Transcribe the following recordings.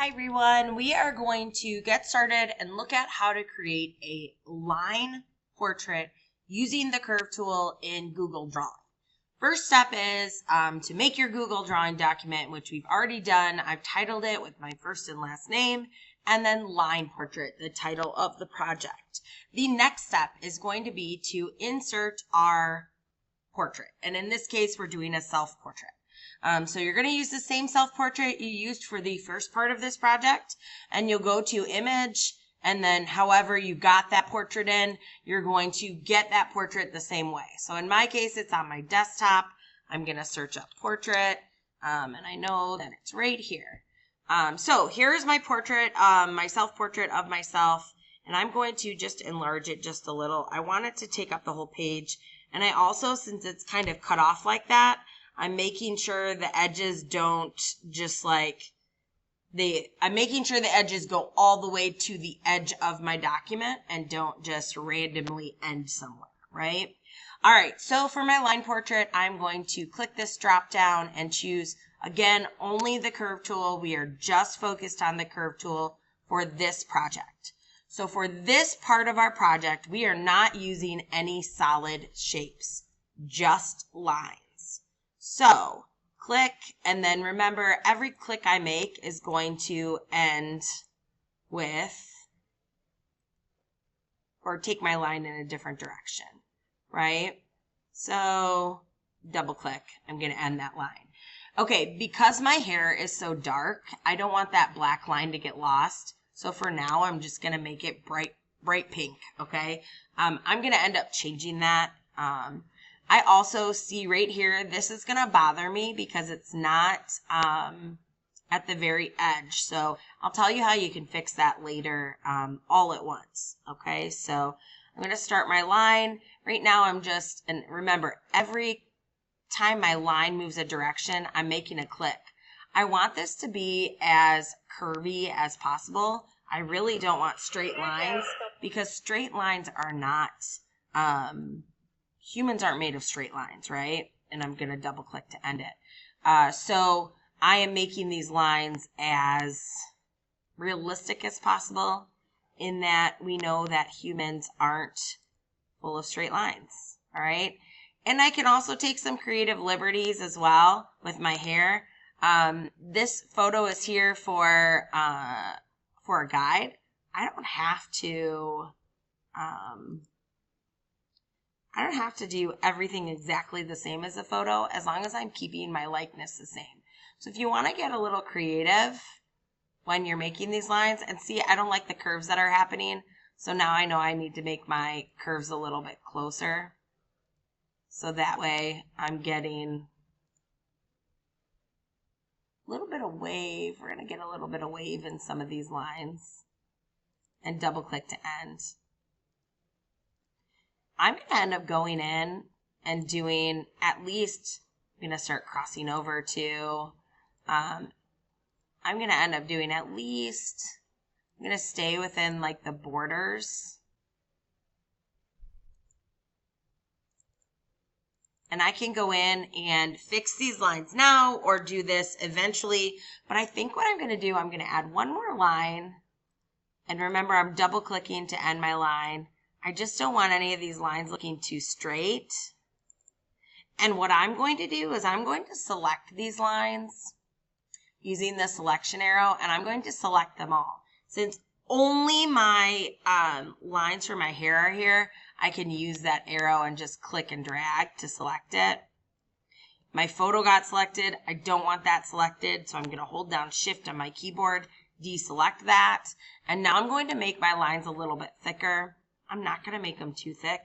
Hi everyone, we are going to get started and look at how to create a line portrait using the curve tool in Google Drawing. First step is to make your Google Drawing document, which we've already done. I've titled it with my first and last name, and then line portrait, the title of the project. The next step is going to be to insert our portrait, and in this case we're doing a self-portrait. So you're going to use the same self-portrait you used for the first part of this project, and you'll go to image, and then however you got that portrait in, you're going to get that portrait the same way. So in my case, it's on my desktop. I'm going to search up portrait, and I know that it's right here. So here's my portrait, my self-portrait of myself, and I'm going to just enlarge it just a little. I want it to take up the whole page, and I also, since it's kind of cut off like that, I'm making sure the edges don't just I'm making sure the edges go all the way to the edge of my document and don't just randomly end somewhere, right? All right, so for my line portrait, I'm going to click this drop down and choose, again, only the curve tool. We are just focused on the curve tool for this project. So for this part of our project, we are not using any solid shapes, just lines. So click, and then remember, every click I make is going to end with, or take my line in a different direction, right? So double click, I'm going to end that line. Okay, because my hair is so dark, I don't want that black line to get lost. So for now, I'm just going to make it bright pink, okay? I'm going to end up changing that. I also see right here, this is going to bother me because it's not at the very edge. So I'll tell you how you can fix that later all at once. Okay, so I'm going to start my line. Right now I'm just, and remember, every time my line moves a direction, I'm making a click. I want this to be as curvy as possible. I really don't want straight lines because straight lines are not... humans aren't made of straight lines, right? And I'm going to double click to end it. So I am making these lines as realistic as possible in that we know that humans aren't full of straight lines, all right? And I can also take some creative liberties as well with my hair. This photo is here for a guide. I don't have to do everything exactly the same as the photo as long as I'm keeping my likeness the same. So if you want to get a little creative when you're making these lines, and see, I don't like the curves that are happening. So now I know I need to make my curves a little bit closer. So that way I'm getting a little bit of wave. We're going to get a little bit of wave in some of these lines. And double click to end. I'm going to end up going in and doing at least, I'm going to start crossing over to, I'm going to end up doing at least, I'm going to stay within like the borders. And I can go in and fix these lines now or do this eventually. But I think what I'm going to do, I'm going to add one more line. And remember, I'm double clicking to end my line. I just don't want any of these lines looking too straight. And what I'm going to do is I'm going to select these lines using the selection arrow, and I'm going to select them all. Since only my lines for my hair are here, I can use that arrow and just click and drag to select it. My photo got selected. I don't want that selected, so I'm going to hold down Shift on my keyboard, deselect that. And now I'm going to make my lines a little bit thicker. I'm not going to make them too thick.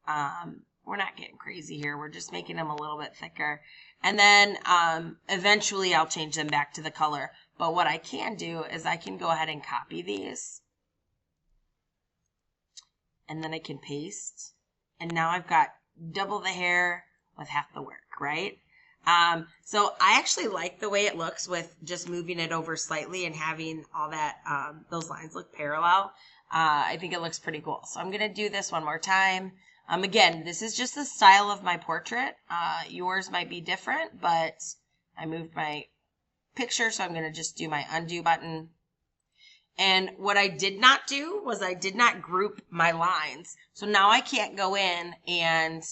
We're not getting crazy here. We're just making them a little bit thicker. And then eventually I'll change them back to the color. But what I can do is I can go ahead and copy these. And then I can paste. And now I've got double the hair with half the work, right? So I actually like the way it looks with just moving it over slightly and having all that, those lines look parallel. I think it looks pretty cool. So I'm going to do this one more time. Again, this is just the style of my portrait. Yours might be different, but I moved my picture, so I'm going to just do my undo button And what I did not do was I did not group my lines. So now I can't go in and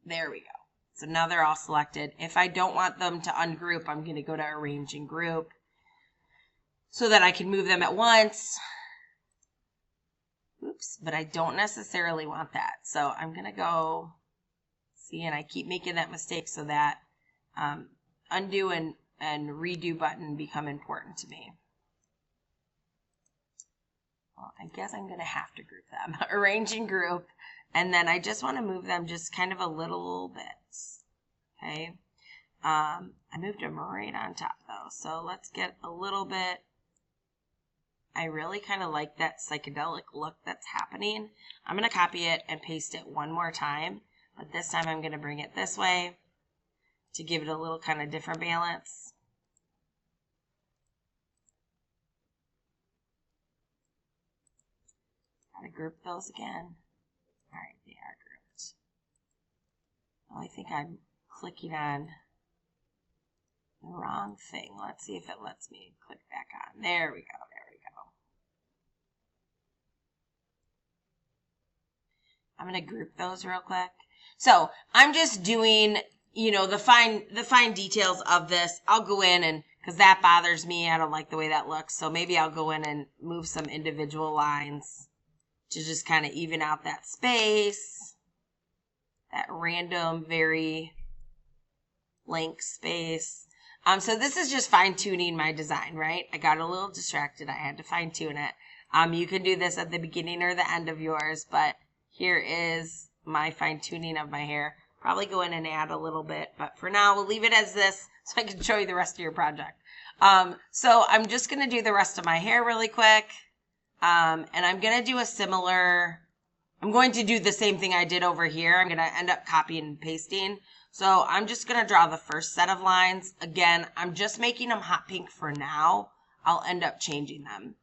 there we go. So now they're all selected. If I don't want them to ungroup, I'm going to go to arrange and group so that I can move them at once. Oops, but I don't necessarily want that. So I'm going to go, see, and I keep making that mistake so that undo and redo button become important to me. Well, I guess I'm going to have to group them. Arrange and group. And then I just want to move them just kind of a little bit. Okay. I moved them right on top though. So let's get a little bit. I really kind of like that psychedelic look that's happening. I'm going to copy it and paste it one more time. But this time I'm going to bring it this way to give it a little kind of different balance. Gotta group those again. All right, they are grouped. Oh, I think I'm clicking on the wrong thing. Let's see if it lets me click back on. There we go. There we go. I'm going to group those real quick. So I'm just doing, you know, the fine details of this. I'll go in and, because that bothers me. I don't like the way that looks. So maybe I'll go in and move some individual lines to just kind of even out that space, that random, very blank space. So this is just fine tuning my design, right? I got a little distracted. I had to fine tune it. You can do this at the beginning or the end of yours, but here is my fine tuning of my hair. Probably go in and add a little bit, but for now we'll leave it as this so I can show you the rest of your project. So I'm just going to do the rest of my hair really quick. And I'm going to do I'm going to do the same thing I did over here. I'm going to end up copying and pasting. So I'm just going to draw the first set of lines. Again, I'm just making them hot pink for now. I'll end up changing them.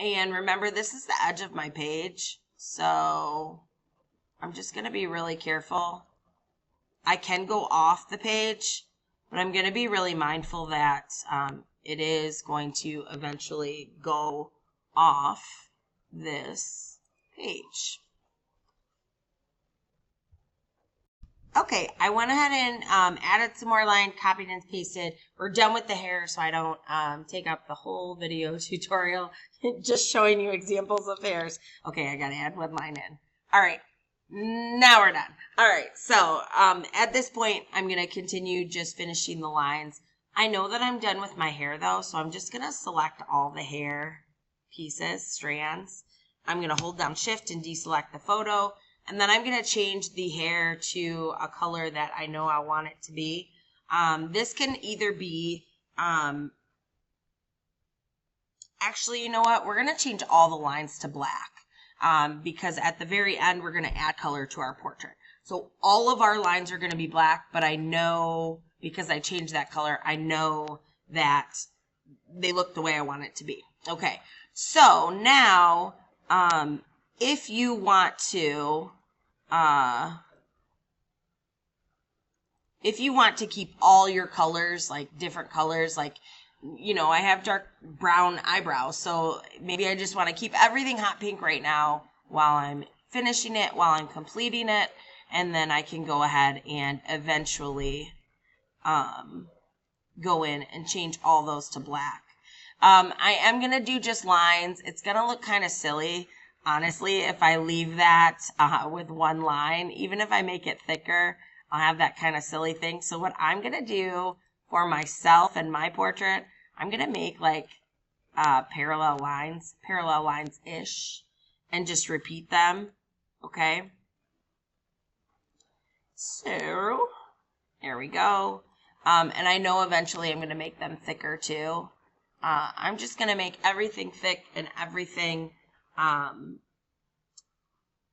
And remember, this is the edge of my page. So I'm just going to be really careful. I can go off the page, but I'm going to be really mindful that, it is going to eventually go off this page. Okay, I went ahead and added some more line, copied and pasted. We're done with the hair, so I don't take up the whole video tutorial, just showing you examples of hairs. Okay, I got to add one line in. All right, now we're done. All right, so at this point, I'm going to continue just finishing the lines. I know that I'm done with my hair though, so I'm just going to select all the hair pieces, strands. I'm going to hold down shift and deselect the photo, and then I'm going to change the hair to a color that I know I want it to be. This can either be, actually, you know what? We're going to change all the lines to black because at the very end, we're going to add color to our portrait. So all of our lines are going to be black, but I know, because I changed that color, I know that they look the way I want it to be. Okay, so now if you want to keep all your colors, like different colors, like, you know, I have dark brown eyebrows, so maybe I just want to keep everything hot pink right now while I'm finishing it, while I'm completing it, and then I can go ahead and eventually go in and change all those to black. I am going to do just lines. It's going to look kind of silly, honestly, if I leave that with one line. Even if I make it thicker, I'll have that kind of silly thing. So what I'm going to do for myself and my portrait, I'm going to make like parallel lines-ish, and just repeat them, okay? So there we go. And I know eventually I'm going to make them thicker too. I'm just going to make everything thick and everything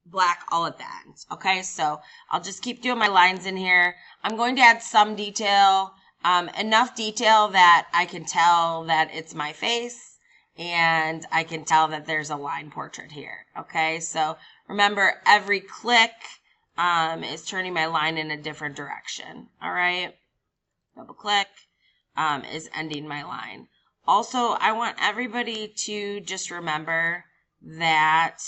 black all at the end. Okay, so I'll just keep doing my lines in here. I'm going to add some detail, enough detail that I can tell that it's my face and I can tell that there's a line portrait here. Okay, so remember, every click is turning my line in a different direction. All right. Double click is ending my line. Also, I want everybody to just remember that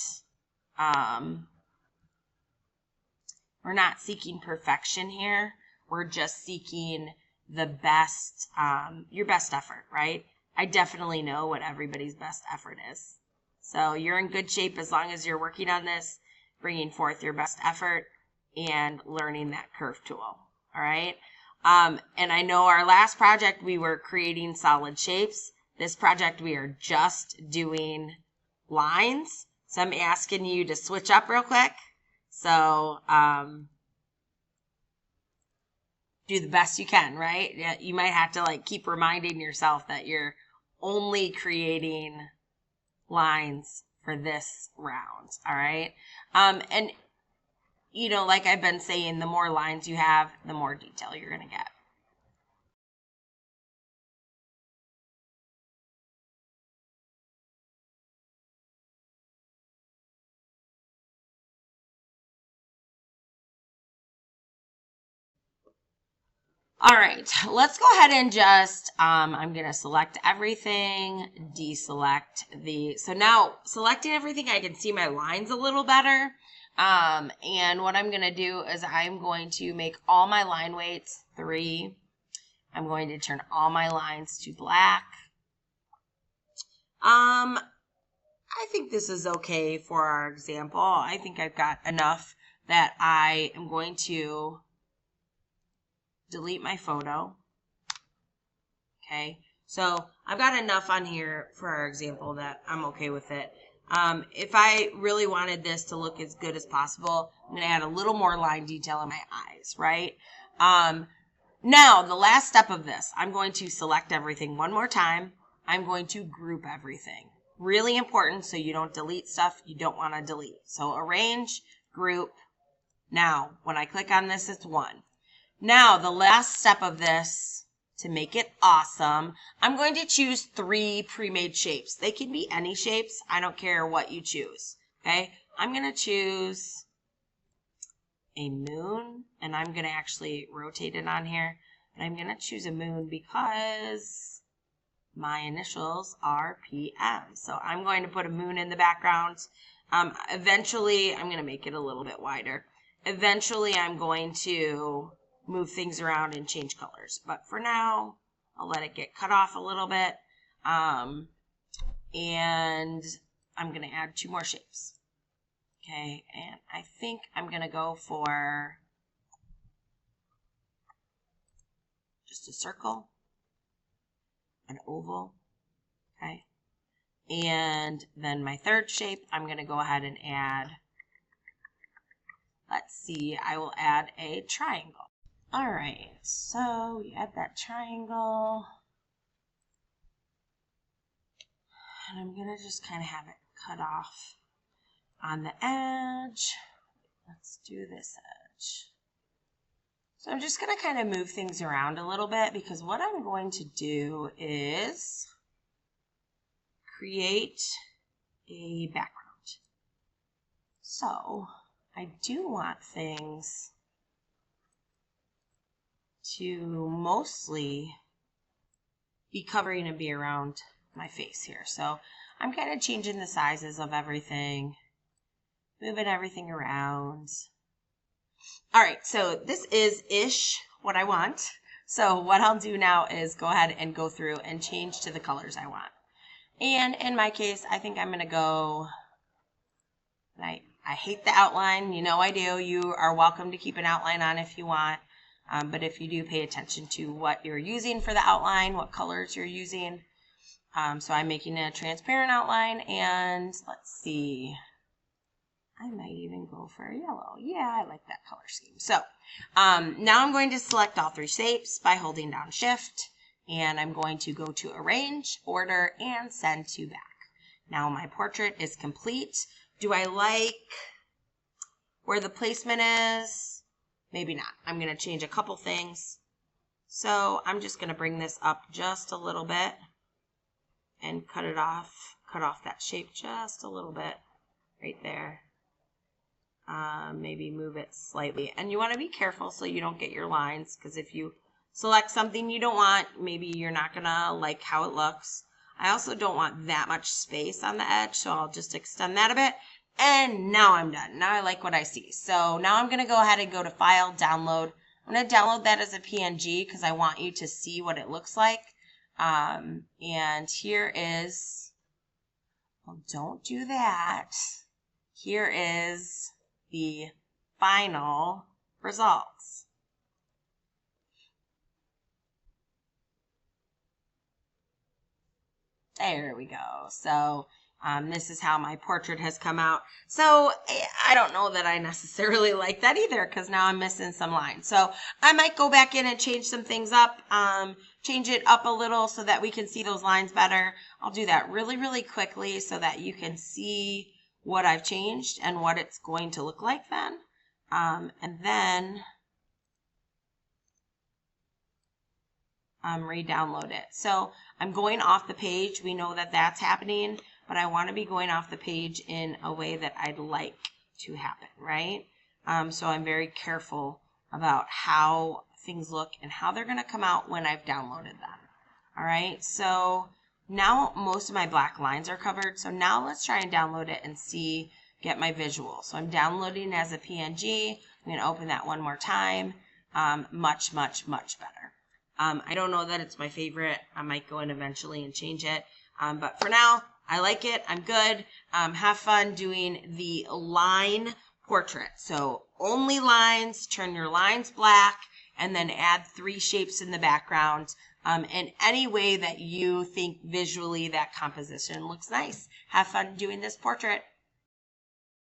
we're not seeking perfection here. We're just seeking the best, your best effort, right? I definitely know what everybody's best effort is. So you're in good shape as long as you're working on this, bringing forth your best effort and learning that curve tool. All right. And I know our last project, we were creating solid shapes. This project, we are just doing lines. So I'm asking you to switch up real quick. So, do the best you can, right? Yeah, you might have to like keep reminding yourself that you're only creating lines for this round. All right. And you know, like I've been saying, the more lines you have, the more detail you're going to get. All right, let's go ahead and just, I'm going to select everything, deselect so now selecting everything, I can see my lines a little better. And what I'm going to do is I'm going to make all my line weights 3. I'm going to turn all my lines to black. I think this is okay for our example. I think I've got enough that I am going to delete my photo. Okay, so I've got enough on here for our example that I'm okay with it. If I really wanted this to look as good as possible, I'm going to add a little more line detail in my eyes, right? Now, the last step of this, I'm going to select everything one more time. I'm going to group everything. Really important so you don't delete stuff you don't want to delete. So arrange, group. Now, when I click on this, it's 1. Now, the last step of this, to make it awesome, I'm going to choose 3 pre-made shapes. They can be any shapes. I don't care what you choose. Okay, I'm going to choose a moon, and I'm going to actually rotate it on here. And I'm going to choose a moon because my initials are PM. So I'm going to put a moon in the background. Eventually, I'm going to make it a little bit wider. Eventually, I'm going to move things around and change colors. But for now, I'll let it get cut off a little bit. And I'm going to add 2 more shapes. Okay, and I think I'm going to go for just a circle, an oval, okay? And then my third shape, I'm going to go ahead and add, let's see, I will add a triangle. All right, so we add that triangle. And I'm going to just kind of have it cut off on the edge. Let's do this edge. So I'm just going to kind of move things around a little bit because what I'm going to do is create a background. So I do want things to mostly be covering and be around my face here. So I'm kind of changing the sizes of everything, moving everything around. All right, so this is ish what I want. So what I'll do now is go ahead and go through and change to the colors I want. And in my case, I think I'm going to go, I hate the outline. You know I do. You are welcome to keep an outline on if you want. But if you do, pay attention to what you're using for the outline, what colors you're using. So I'm making a transparent outline, and let's see, I might even go for a yellow. Yeah, I like that color scheme. So now I'm going to select all 3 shapes by holding down Shift, and I'm going to go to Arrange, Order, and Send to Back. Now my portrait is complete. Do I like where the placement is? Maybe not. I'm going to change a couple things. So I'm just going to bring this up just a little bit and cut off that shape just a little bit right there. Maybe move it slightly. And you want to be careful so you don't get your lines, because if you select something you don't want, maybe you're not going to like how it looks. I also don't want that much space on the edge, so I'll just extend that a bit. And now I'm done. Now I like what I see. So now I'm going to go ahead and go to File, Download. I'm going to download that as a PNG because I want you to see what it looks like. And here is, well, don't do that. Here is the final results. There we go. So this is how my portrait has come out. So I don't know that I necessarily like that either because now I'm missing some lines. So I might go back in and change some things up, change it up a little so that we can see those lines better. I'll do that really, really quickly so that you can see what I've changed and what it's going to look like then. And then re-download it. So I'm going off the page. We know that that's happening, but I want to be going off the page in a way that I'd like to happen, right? So I'm very careful about how things look and how they're going to come out when I've downloaded them. All right, so now most of my black lines are covered. So now let's try and download it and get my visual. So I'm downloading as a PNG. I'm going to open that one more time. Much, much, much better. I don't know that it's my favorite. I might go in eventually and change it. But for now, I like it. I'm good. Have fun doing the line portrait. So only lines, turn your lines black, and then add 3 shapes in the background in any way that you think visually that composition looks nice. Have fun doing this portrait.